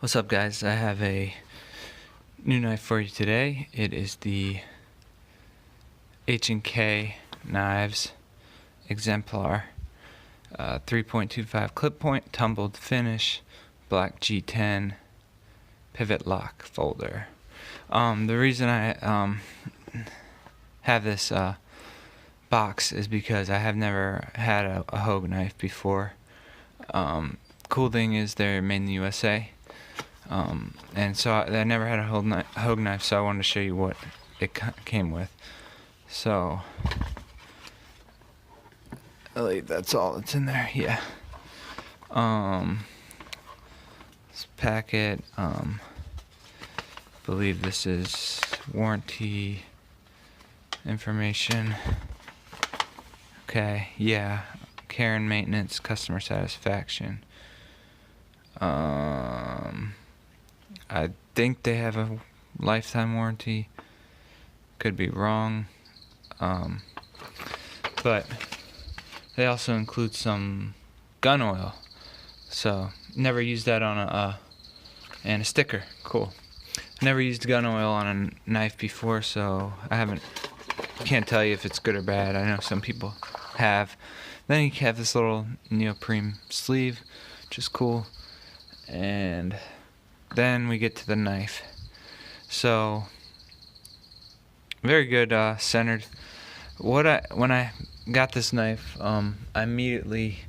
What's up, guys? I have a new knife for you today. It is the H&K Knives Exemplar 3.25 clip point, tumbled finish, black G10 pivot lock folder. The reason I have this box is because I have never had a hogue knife before. Cool thing is they're made in the USA. And so I never had a hogue knife, so I wanted to show you what it came with. So, I believe that's all that's in there, yeah. This packet, believe this is warranty information. Okay, yeah, care and maintenance, customer satisfaction. I think they have a lifetime warranty. Could be wrong. But they also include some gun oil. So, never used that on and a sticker. Cool. Never used gun oil on a knife before, so can't tell you if it's good or bad. I know some people have. Then you have this little neoprene sleeve, which is cool. And then we get to the knife. So, very good, centered. When I got this knife, I immediately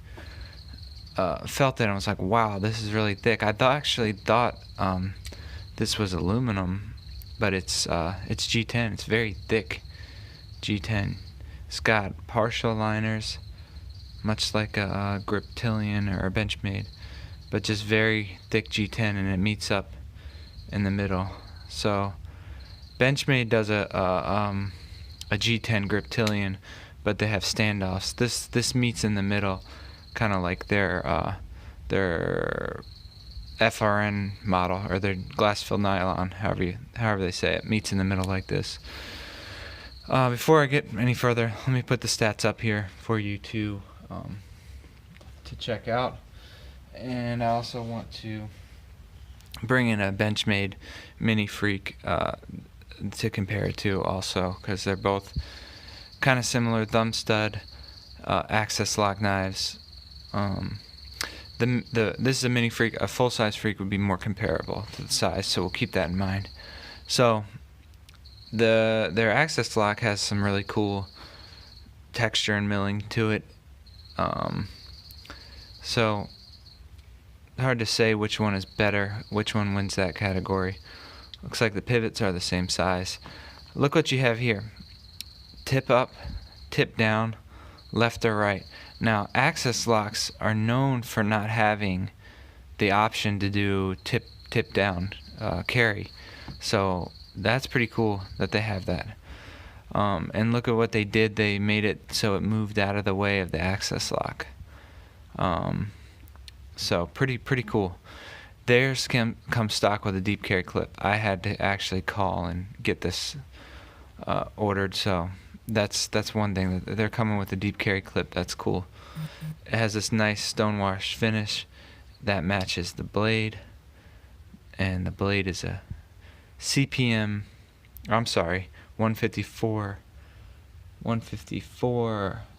felt it and I was like, wow, this is really thick. I actually thought this was aluminum, but it's G10. It's very thick G10. It's got partial liners, much like a Griptilian or a Benchmade, but just very thick G10, and it meets up in the middle. So Benchmade does a G10 Griptilian, but they have standoffs. This meets in the middle, kind of like their FRN model, or their glass-filled nylon, however they say it, meets in the middle like this. Before I get any further, let me put the stats up here for you to check out. And I also want to bring in a Benchmade mini Freek to compare it to also, because they're both kind of similar thumb stud access lock knives. This is a mini Freek. A full size Freek would be more comparable to the size, so we'll keep that in mind. So their access lock has some really cool texture and milling to it. So hard to say which one is better, which one wins that category. Looks like the pivots are the same size. Look what you have here. Tip up, tip down, left or right. Now, access locks are known for not having the option to do tip down carry. So that's pretty cool that they have that. And look at what they did. They made it so it moved out of the way of the access lock. So pretty cool. Theirs comes stock with a deep carry clip. I had to actually call and get this ordered, so that's one thing. That they're coming with a deep carry clip. That's cool. It has this nice stonewash finish that matches the blade, and the blade is a CPM. I'm sorry, 154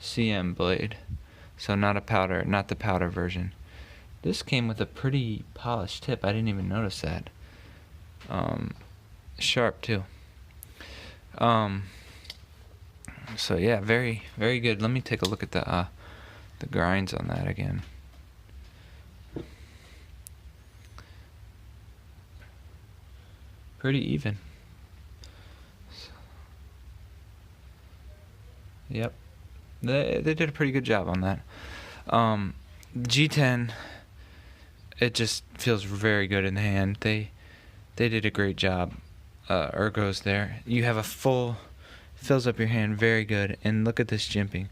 cm blade. So not the powder version. This came with a pretty polished tip. I didn't even notice that. Sharp too. So yeah, very good. Let me take a look at the grinds on that again. Pretty even. Yep, they did a pretty good job on that. G10. It just feels very good in the hand. They did a great job. Ergo's there. You have a fills up your hand very good. And look at this jimping.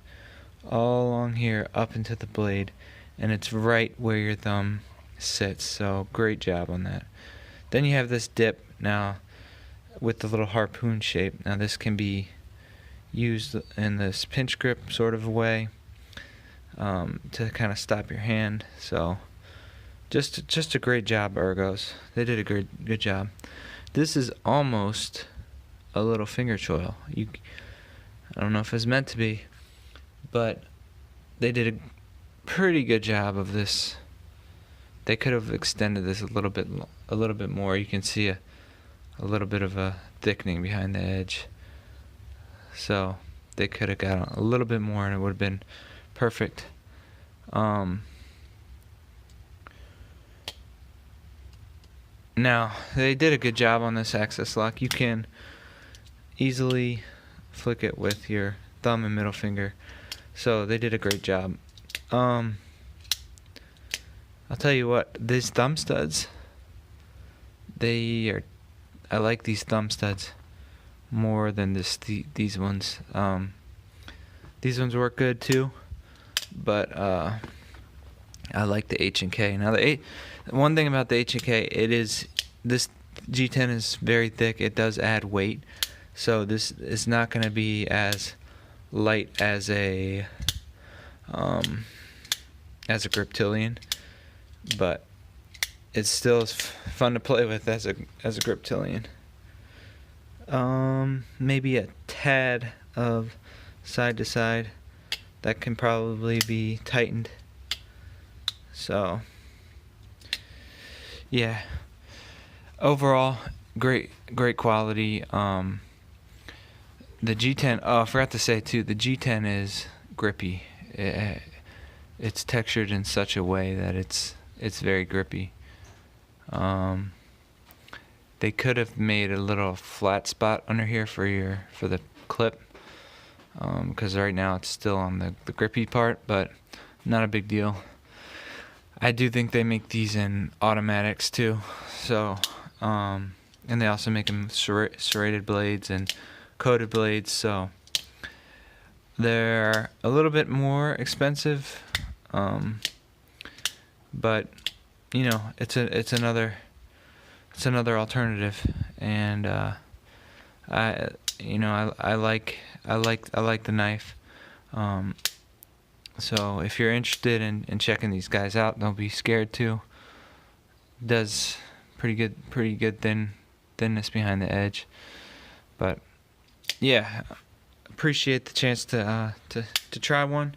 All along here up into the blade. And it's right where your thumb sits. So great job on that. Then you have this dip now with the little harpoon shape. Now this can be used in this pinch grip sort of way to kind of stop your hand. So Just a great job, Ergos. They did a good job. This is almost a little finger choil. I don't know if it's meant to be, but they did a pretty good job of this. They could have extended this a little bit more. You can see a little bit of a thickening behind the edge. So they could have got a little bit more, and it would have been perfect. Now, they did a good job on this access lock. You can easily flick it with your thumb and middle finger. So they did a great job. I'll tell you what, these thumb studs, I like these thumb studs more than these ones. These ones work good too, but I like the H&K. Now one thing about the H&K, this G10 is very thick. It does add weight, so this is not going to be as light as a griptilian, but it still is fun to play with as a griptilian. Maybe a tad of side to side that can probably be tightened. So yeah, overall great quality. The G10, oh, I forgot to say too, the G10 is grippy. It's textured in such a way that it's very grippy. They could have made a little flat spot under here for the clip, because right now it's still on the grippy part, but not a big deal. I do think they make these in automatics too, so and they also make them serrated blades and coated blades, so they're a little bit more expensive, but you know, it's another alternative, and I like the knife. So if you're interested in checking these guys out, don't be scared to. Does pretty good thinness behind the edge, but yeah, appreciate the chance to try one,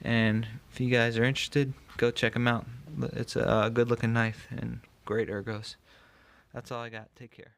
and if you guys are interested, go check them out. It's a good looking knife and great ergos. That's all I got. Take care.